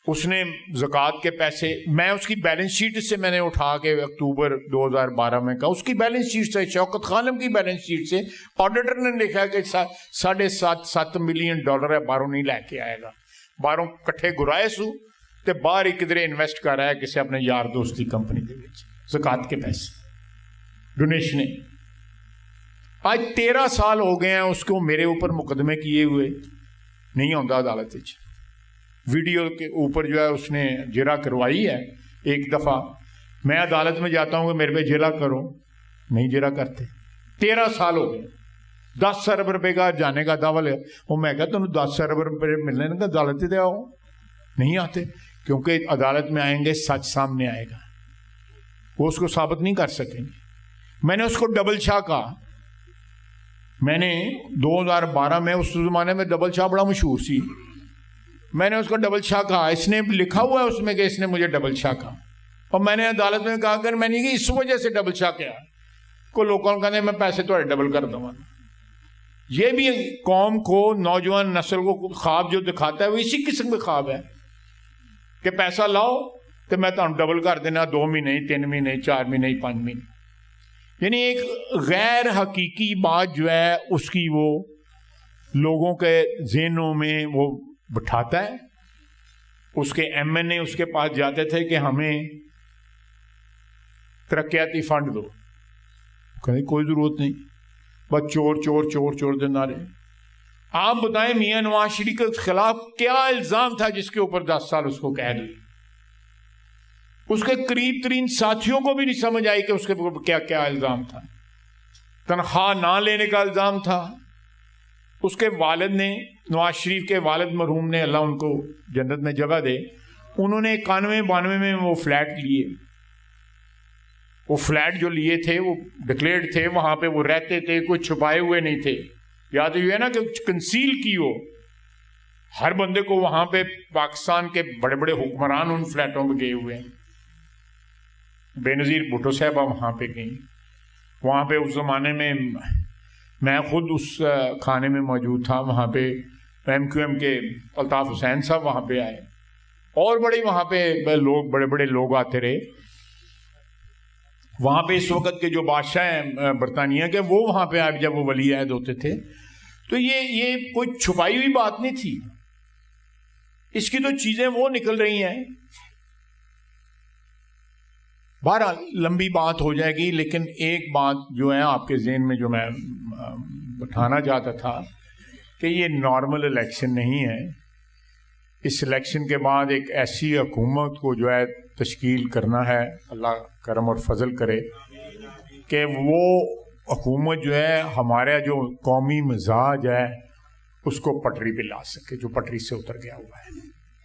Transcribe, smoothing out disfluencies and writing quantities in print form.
اس نے زکوٰۃ کے پیسے، میں اس کی بیلنس شیٹ سے میں نے اٹھا کے اکتوبر 2012 میں کہا، اس کی بیلنس شیٹ سے، شوکت خانم کی بیلنس شیٹ سے آڈیٹر نے لکھا کہ $7.5 ملین ہے، باہروں نہیں لے کے آئے گا، باہروں کٹھے گرائے سو تے باہر ہی کدھر انویسٹ کر رہا ہے کسی اپنے یار دوست کی کمپنی دے وچ، زکوٰۃ کے پیسے ڈونیشنیں۔ آج 13 سال ہو گئے ہیں اس کو میرے اوپر مقدمے کیے ہوئے، نہیں آتا عدالت وچ۔ ویڈیو کے اوپر جو ہے اس نے جرا کروائی ہے، ایک دفعہ میں عدالت میں جاتا ہوں کہ میرے پہ جرا کرو، نہیں جرا کرتے۔ 13 سال ہو گئے، 10 ارب روپے کا جانے کا دعویٰ لیا، وہ میں کہتا ہوں 10 ارب روپے ملنے کا عدالت دے آؤ، نہیں آتے، کیونکہ عدالت میں آئیں گے سچ سامنے آئے گا، وہ اس کو ثابت نہیں کر سکیں گے۔ میں نے اس کو ڈبل شاہ کہا، میں نے 2012 میں، اس زمانے میں ڈبل شاہ بڑا مشہور سی، میں نے اس کو ڈبل شاہ کہا، اس نے لکھا ہوا ہے اس میں کہ اس نے مجھے ڈبل شاہ کہا، اور میں نے عدالت میں کہا کہ میں نے کہ اس وجہ سے ڈبل شاہ کیا کو لوگوں کو کہتے ہیں میں پیسے تو ڈبل کر دوں گا۔ یہ بھی قوم کو، نوجوان نسل کو خواب جو دکھاتا ہے وہ اسی قسم کے خواب ہے کہ پیسہ لاؤ تو میں تو ڈبل کر دینا، 2 مہینے 3 مہینے 4 مہینے 5 مہینے، یعنی ایک غیر حقیقی بات جو ہے اس کی وہ لوگوں کے ذہنوں میں وہ بٹھاتا ہے۔ اس کے ایم این اے اس کے پاس جاتے تھے کہ ہمیں ترقیاتی فنڈ دو، کہیں کوئی ضرورت نہیں، بس چور چور چور چور دے نعرے۔ آپ بتائیں میاں نواز شریف کے خلاف کیا الزام تھا جس کے اوپر 10 سال اس کو قید ہوئی؟ اس کے قریب ترین ساتھیوں کو بھی نہیں سمجھ آئی کہ اس کے اوپر کیا کیا الزام تھا۔ تنخواہ نہ لینے کا الزام تھا، اس کے والد نے، نواز شریف کے والد مرحوم نے، اللہ ان کو جنت میں جگہ دے، انہوں نے 91-92 میں وہ فلیٹ لیے، وہ فلیٹ جو لیے تھے وہ ڈکلیئرڈ تھے، وہاں پہ وہ رہتے تھے، کوئی چھپائے ہوئے نہیں تھے، یا تو یہ ہے نا کہ کنسیل کی ہو، ہر بندے کو وہاں پہ پاکستان کے بڑے بڑے حکمران ان فلیٹوں پہ گئے ہوئے ہیں، بے نظیر بھٹو صاحبہ وہاں پہ گئیں، وہاں پہ اس زمانے میں میں خود اس کھانے میں موجود تھا، وہاں پہ ایم کیو ایم کے الطاف حسین صاحب وہاں پہ آئے، اور بڑے وہاں پہ لوگ، بڑے بڑے لوگ آتے رہے وہاں پہ۔ اس وقت کے جو بادشاہ ہیں برطانیہ کے، وہ وہاں پہ آئے جب وہ ولی عہد ہوتے تھے، تو یہ کوئی چھپائی ہوئی بات نہیں تھی، اس کی تو چیزیں وہ نکل رہی ہیں۔ بہرحال لمبی بات ہو جائے گی، لیکن ایک بات جو ہے آپ کے ذہن میں جو میں بٹھانا چاہتا تھا کہ یہ نارمل الیکشن نہیں ہے، اس الیکشن کے بعد ایک ایسی حکومت کو جو ہے تشکیل کرنا ہے، اللہ کرم اور فضل کرے کہ وہ حکومت جو ہے ہمارا جو قومی مزاج ہے اس کو پٹری پہ لا سکے، جو پٹری سے اتر گیا ہوا ہے۔